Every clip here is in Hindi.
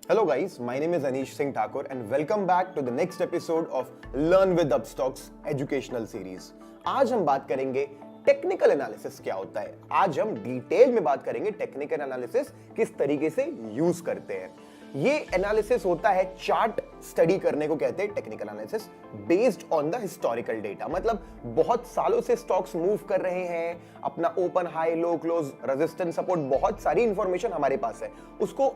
Hello guys, my name is Anish Singh Thakur and welcome back to the next episode of Learn with Upstocks educational series. आज हम बात करेंगे टेक्निकल एनालिसिस क्या होता है। आज हम डिटेल में बात करेंगे टेक्निकल एनालिसिस किस तरीके से यूज करते हैं। ये एनालिसिस होता है चार्ट स्टडी करने को कहते हैं technical analysis based on the historical data. मतलब बहुत सालों से स्टॉक्स मूव कर रहे हैं, अपना open high low close resistance support बहुत सारी इंफॉर्मेशन हमारे पास है, उसको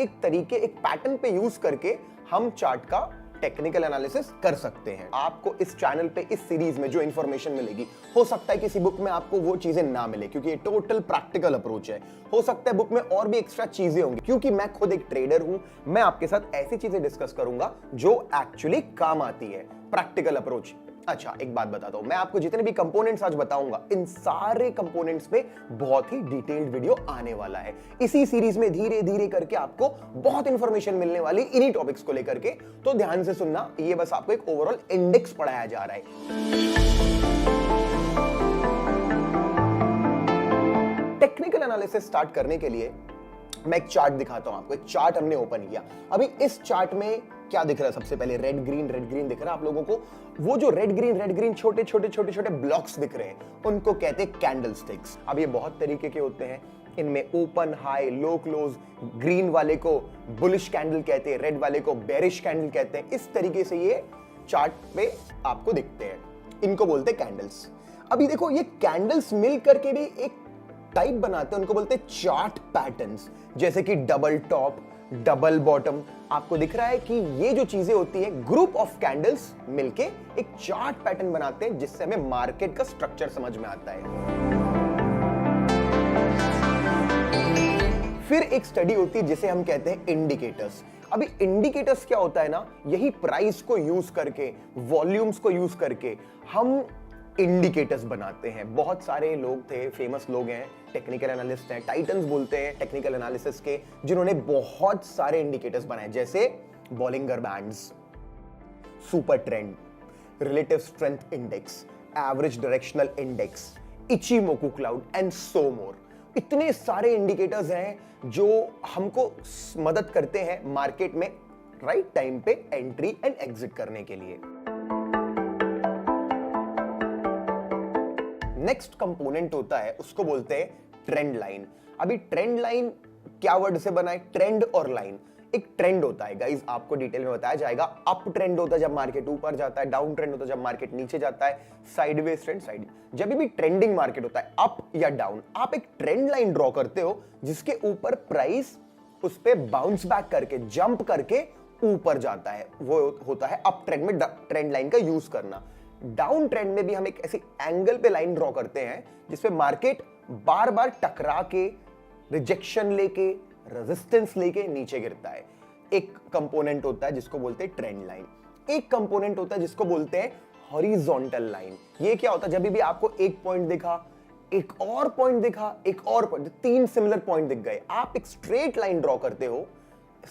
एक तरीके एक पैटर्न पे यूज करके हम चार्ट का टेक्निकल एनालिसिस कर सकते हैं। आपको इस चैनल पे इस सीरीज में जो इंफॉर्मेशन मिलेगी, हो सकता है किसी बुक में आपको वो चीजें ना मिले क्योंकि ये टोटल प्रैक्टिकल अप्रोच है। हो सकता है बुक में और भी एक्स्ट्रा चीजें होंगी क्योंकि मैं खुद एक ट्रेडर हूं। मैं आपके साथ ऐसी चीजें डिस्कस करूंगा जो एक्चुअली काम आती है, प्रैक्टिकल अप्रोच। अच्छा, एक बात बताता हूं, मैं आपको जितने भी कंपोनेंट्स आज बताऊंगा, इन सारे कंपोनेंट्स पे बहुत ही डिटेल्ड वीडियो आने वाला है। इसी सीरीज में धीरे धीरे करके आपको बहुत इंफॉर्मेशन मिलने वाली इन्हीं टॉपिक्स को लेकर के, तो ध्यान से सुनना। ये बस आपको एक ओवरऑल इंडेक्स पढ़ाया जा रहा है। टेक्निकल एनालिसिस स्टार्ट करने के लिए मैं एक चार्ट दिखाता हूं आपको। एक चार्ट हमने ओपन किया। अभी इस चार्ट में क्या दिख रहा है? सबसे पहले रेड ग्रीन दिख रहा है आप लोगों को। वो जो रेड ग्रीन छोटे ब्लॉक्स दिख रहे हैं उनको कहते हैं कैंडलस्टिक्स। अब ये बहुत तरीके के होते हैं, इनमें open high low close, green वाले को बुलिश कैंडल कहते हैं, रेड वाले को बेरिश कैंडल कहते हैं। इस तरीके से ये चार्ट पे आपको दिखते हैं, इनको बोलते हैं कैंडल्स। अभी देखो, ये कैंडल्स मिल करके भी एक टाइप बनाते हैं, उनको बोलते हैं चार्ट पैटर्न्स। जैसे कि डबल टॉप, डबल बॉटम। आपको दिख रहा है कि ये जो चीजें होती है, ग्रुप ऑफ कैंडल्स मिलके एक चार्ट पैटर्न बनाते हैं जिससे हमें मार्केट का स्ट्रक्चर समझ में आता है। फिर एक स्टडी होती है जिसे हम कहते हैं इंडिकेटर्स। अभी इंडिकेटर्स क्या होता है ना, यही प्राइस को यूज करके, वॉल्यूम्स को यूज करके हम इंडिकेटर्स बनाते हैं। बहुत सारे लोग थे, फेमस लोग हैं, टेक्निकल एनालिस्ट हैं, टाइटन्स बोलते हैं टेक्निकल एनालिसिस के, जिन्होंने बहुत सारे इंडिकेटर्स बनाए, जैसे Bollinger bands, super trend, relative strength index, average directional index, Ichimoku cloud and so more. इतने सारे इंडिकेटर्स हैं जो हमको मदद करते हैं मार्केट में राइट टाइम पे एंट्री एंड एग्जिट करने के लिए। नेक्स्ट कंपोनेंट होता है, उसको बोलते हैं ट्रेंड लाइन। अभी ट्रेंड लाइन क्या वर्ड से बना है? ट्रेंड और लाइन। एक ट्रेंड होता है गाइस, आपको डिटेल में बताया जाएगा। अप ट्रेंड होता है जब मार्केट ऊपर जाता है, डाउन ट्रेंड होता है जब मार्केट नीचे जाता है, साइडवेज ट्रेंड साइड। जब भी ट्रेंडिंग मार्केट होता है अप या डाउन, आप एक ट्रेंड लाइन ड्रॉ करते हो जिसके ऊपर प्राइस उस पे बाउंस बैक करके, जंप करके ऊपर जाता है। वो होता है अप ट्रेंड में ट्रेंड लाइन का यूज करना। डाउन ट्रेंड में भी हम एक ऐसी एंगल पे लाइन ड्रॉ करते हैं जिसपे मार्केट बार बार टकरा के, रिजेक्शन लेके, रेजिस्टेंस लेके नीचे गिरता है। एक कंपोनेंट होता है जिसको बोलते हैं ट्रेंड लाइन। एक कंपोनेंट होता है जिसको बोलते हैं हॉरिजॉन्टल लाइन। ये क्या होता है? जब भी आपको एक पॉइंट दिखा, एक और पॉइंट दिखा, एक और पॉइंट, तीन सिमिलर पॉइंट दिख गए, आप एक स्ट्रेट लाइन ड्रॉ करते हो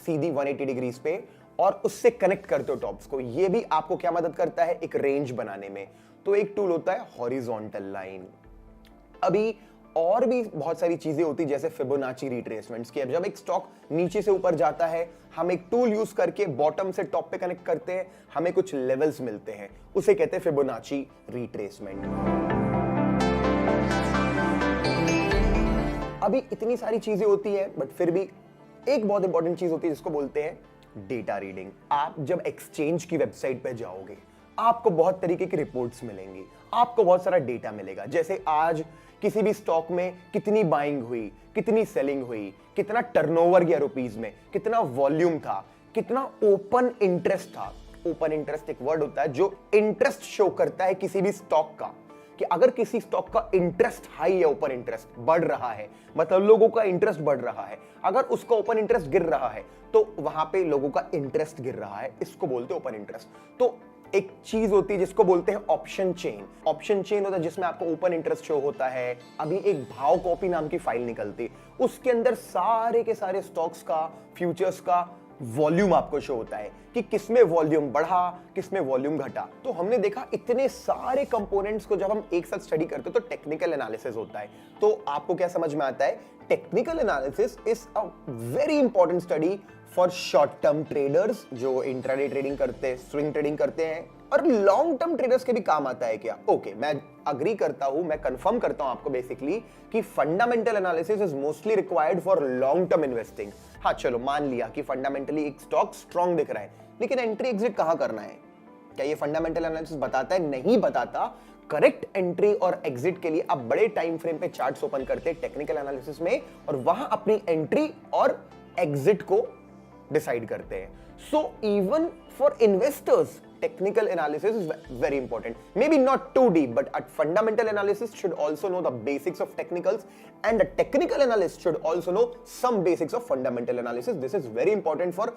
सीधी 180 डिग्रीज पे और उससे कनेक्ट करते हो टॉप्स को। ये भी आपको क्या मदद करता है? एक रेंज बनाने में। तो एक टूल होता है हॉरिजॉन्टल लाइन। अभी और भी बहुत सारी चीजें होती जैसे फिबोनाची रिट्रेसमेंट्स की। अब जब एक स्टॉक नीचे से ऊपर जाता है, हम एक टूल यूज करके बॉटम से टॉप पे कनेक्ट करते हैं, हमें कुछ लेवल्स मिलते हैं, उसे कहते हैं फिबोनाची रिट्रेसमेंट। अभी इतनी सारी चीजें होती है, बट फिर भी एक बहुत इंपॉर्टेंट चीज होती है जिसको बोलते हैं डेटा रीडिंग। आप जब एक्सचेंज की वेबसाइट पे जाओगे, आपको बहुत तरीके की रिपोर्ट्स मिलेंगी, आपको बहुत सारा डेटा मिलेगा। जैसे आज किसी भी स्टॉक में कितनी बाइंग हुई, कितनी सेलिंग हुई, कितना टर्नओवर गया रुपीस में, कितना वॉल्यूम था, कितना ओपन इंटरेस्ट था। ओपन इंटरेस्ट एक वर्ड होता है जो इंटरेस्ट शो करता है किसी भी स्टॉक का, कि अगर किसी स्टॉक का इंटरेस्ट हाई है, ओपन इंटरेस्ट बढ़ रहा है, मतलब लोगों का इंटरेस्ट बढ़ रहा है। अगर उसका ओपन इंटरेस्ट गिर रहा है तो वहां पे लोगों का इंटरेस्ट गिर रहा है, इसको बोलते हैं ओपन इंटरेस्ट। तो एक चीज होती है जिसको बोलते हैं ऑप्शन चेन। ऑप्शन चेन होता है जिसमें आपको ओपन इंटरेस्ट शो होता है। अभी एक भाव कॉपी नाम की फाइल निकलती है, उसके अंदर सारे के सारे स्टॉक्स का, फ्यूचर्स का वॉल्यूम आपको शो होता है कि किसमें वॉल्यूम बढ़ा, किसमें वॉल्यूम घटा। तो हमने देखा इतने सारे कंपोनेंट्स को जब हम एक साथ स्टडी करते हैं तो टेक्निकल एनालिसिस होता है। तो आपको क्या समझ में आता है? Technical analysis is a very important study for short term traders जो इंट्राडे ट्रेडिंग करते हैं, स्विंग ट्रेडिंग करते हैं, और लॉन्ग टर्म ट्रेडर्स के भी काम आता है क्या? ओके, मैं अग्री करता हूं, मैं कंफर्म करता हूं आपको बेसिकली कि fundamental analysis is mostly required for long term investing. हाँ चलो मान लिया कि फंडामेंटली एक स्टॉक स्ट्रॉन्ग दिख रहा है, लेकिन एंट्री एग्जिट कहां करना है? क्या ये फंडामेंटल एनालिसिस बताता है? नहीं बताता। करेक्ट एंट्री और एग्जिट के लिए आप बड़े टाइम फ्रेम पे चार्ट्स ओपन करते हैं टेक्निकल एनालिसिस में, और वहां अपनी एंट्री और एग्जिट को डिसाइड करते हैं। So even for investors technical analysis is very important. Maybe not too deep, but a fundamental analysis should also know the basics of technicals, and a technical analyst should also know some basics of fundamental analysis. This is very important for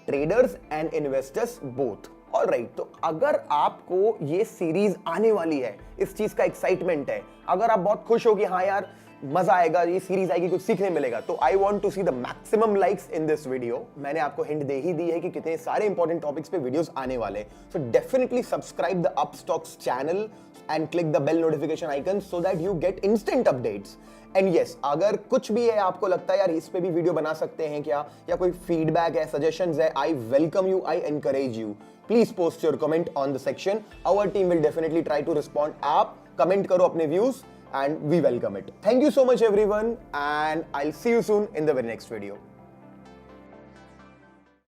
traders and investors both. Alright, तो अगर आपको ये सीरीज आने वाली है, इस चीज का एक्साइटमेंट है, अगर आप बहुत खुश हो कि हाँ यार मजा आएगा, ये सीरीज आएगी, कुछ सीखने मिलेगा, तो I want to see the maximum likes in this video. मैंने आपको हिंट दे ही दी है कि कितने सारे इंपॉर्टेंट टॉपिक्स पे वीडियोस आने वाले। So definitely subscribe the Upstox channel and click the bell notification icon so that you get instant updates. And yes, अगर कुछ भी है आपको लगता है यार इस पे भी वीडियो बना सकते हैं क्या, या कोई फीडबैक है, सजेशंस है, I welcome you, I encourage you. Please post your comment on the section, our team will definitely try to respond. आप कमेंट करो अपने views and we welcome it. Thank you so much everyone, and I'll see you soon in the very next video.